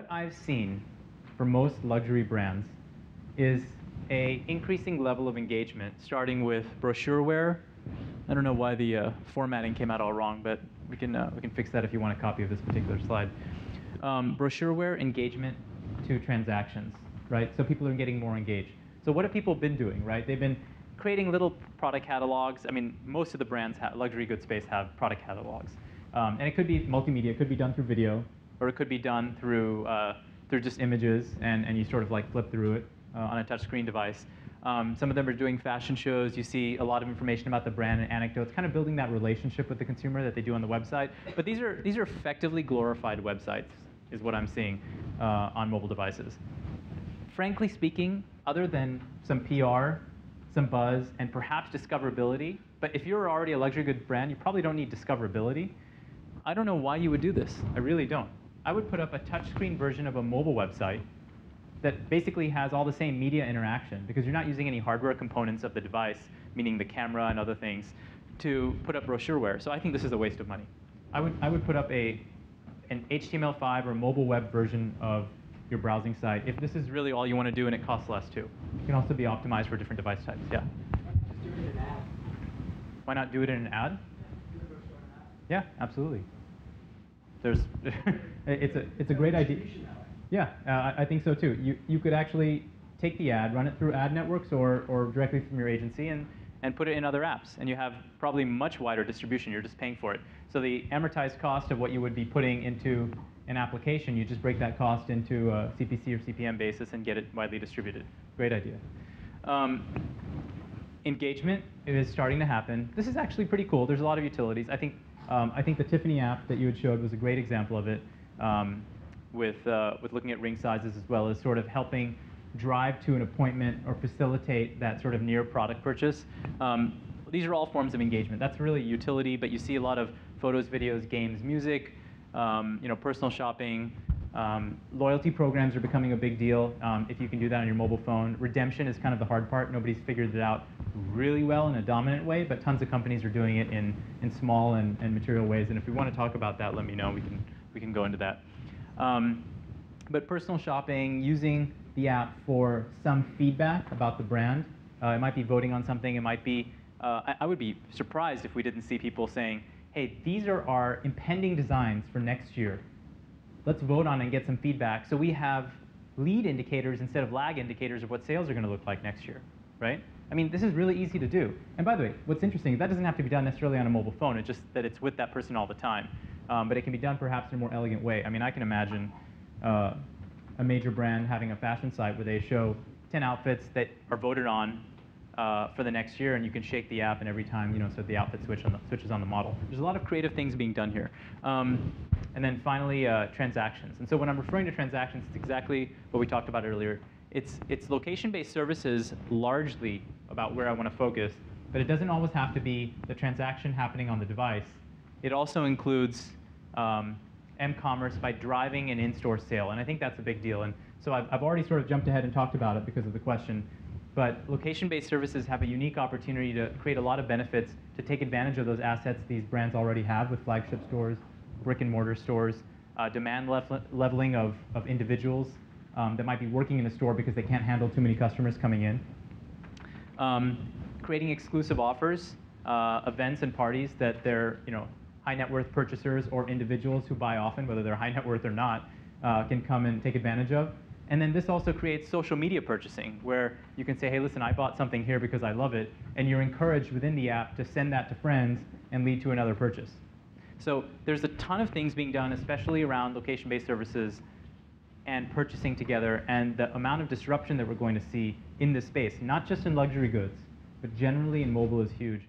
what I've seen for most luxury brands is a increasing level of engagement, starting with brochureware. I don't know why the formatting came out all wrong, but we can fix that if you want a copy of this particular slide. Brochureware engagement to transactions, right? So people are getting more engaged. So what have people been doing, right? They've been creating little product catalogs. I mean, most of the brands, luxury goods space, have product catalogs. And it could be multimedia. It could be done through video, or it could be done through just images, and you sort of like flip through it on a touchscreen device. Some of them are doing fashion shows. You see a lot of information about the brand and anecdotes, kind of building that relationship with the consumer that they do on the website. But these are effectively glorified websites, is what I'm seeing on mobile devices. Frankly speaking, other than some PR, some buzz, and perhaps discoverability, but if you're already a luxury goods brand, you probably don't need discoverability. I don't know why you would do this. I really don't. I would put up a touchscreen version of a mobile website that basically has all the same media interaction, because you're not using any hardware components of the device, meaning the camera and other things, to put up brochureware. So I think this is a waste of money. I would put up an HTML5 or mobile web version of your browsing site if this is really all you want to do, and it costs less too. It can also be optimized for different device types. Yeah. Just do it in an ad. Why not do it in an ad? Yeah, absolutely. It's a great idea. Yeah, I think so too. You could actually take the ad, run it through ad networks or directly from your agency, and put it in other apps, and you have probably much wider distribution. You're just paying for it. So the amortized cost of what you would be putting into an application, you just break that cost into a CPC or CPM basis and get it widely distributed. Great idea. Engagement is starting to happen. This is actually pretty cool. There's a lot of utilities. I think the Tiffany app that you had showed was a great example of it, with looking at ring sizes as well as sort of helping drive to an appointment or facilitate that sort of near product purchase. These are all forms of engagement. That's really utility, but you see a lot of photos, videos, games, music, personal shopping. Loyalty programs are becoming a big deal if you can do that on your mobile phone. Redemption is kind of the hard part. Nobody's figured it out really well in a dominant way, but tons of companies are doing it in small and material ways. And if we want to talk about that, let me know. We can go into that. But personal shopping, using the app for some feedback about the brand. It might be voting on something. It might be, I would be surprised if we didn't see people saying, hey, these are our impending designs for next year. Let's vote on and get some feedback so we have lead indicators instead of lag indicators of what sales are going to look like next year, right? I mean, this is really easy to do. And by the way, what's interesting is that doesn't have to be done necessarily on a mobile phone. It's just that it's with that person all the time. But it can be done perhaps in a more elegant way. I mean, I can imagine a major brand having a fashion site where they show 10 outfits that are voted on for the next year, and you can shake the app, and every time, so the outfit switches on the model. There's a lot of creative things being done here. And then finally, transactions. And so when I'm referring to transactions, it's exactly what we talked about earlier. It's location-based services largely about where I want to focus, but it doesn't always have to be the transaction happening on the device. It also includes m-commerce by driving an in-store sale, and I think that's a big deal. And so I've already sort of jumped ahead and talked about it because of the question, but location-based services have a unique opportunity to create a lot of benefits to take advantage of those assets these brands already have with flagship stores, brick-and-mortar stores, demand leveling of individuals that might be working in a store because they can't handle too many customers coming in, creating exclusive offers, events and parties that they're, high net worth purchasers or individuals who buy often, whether they're high net worth or not, can come and take advantage of. And then this also creates social media purchasing, where you can say, hey, listen, I bought something here because I love it, and you're encouraged within the app to send that to friends and lead to another purchase. So there's a ton of things being done, especially around location-based services and purchasing together, and the amount of disruption that we're going to see in this space, not just in luxury goods, but generally in mobile, is huge.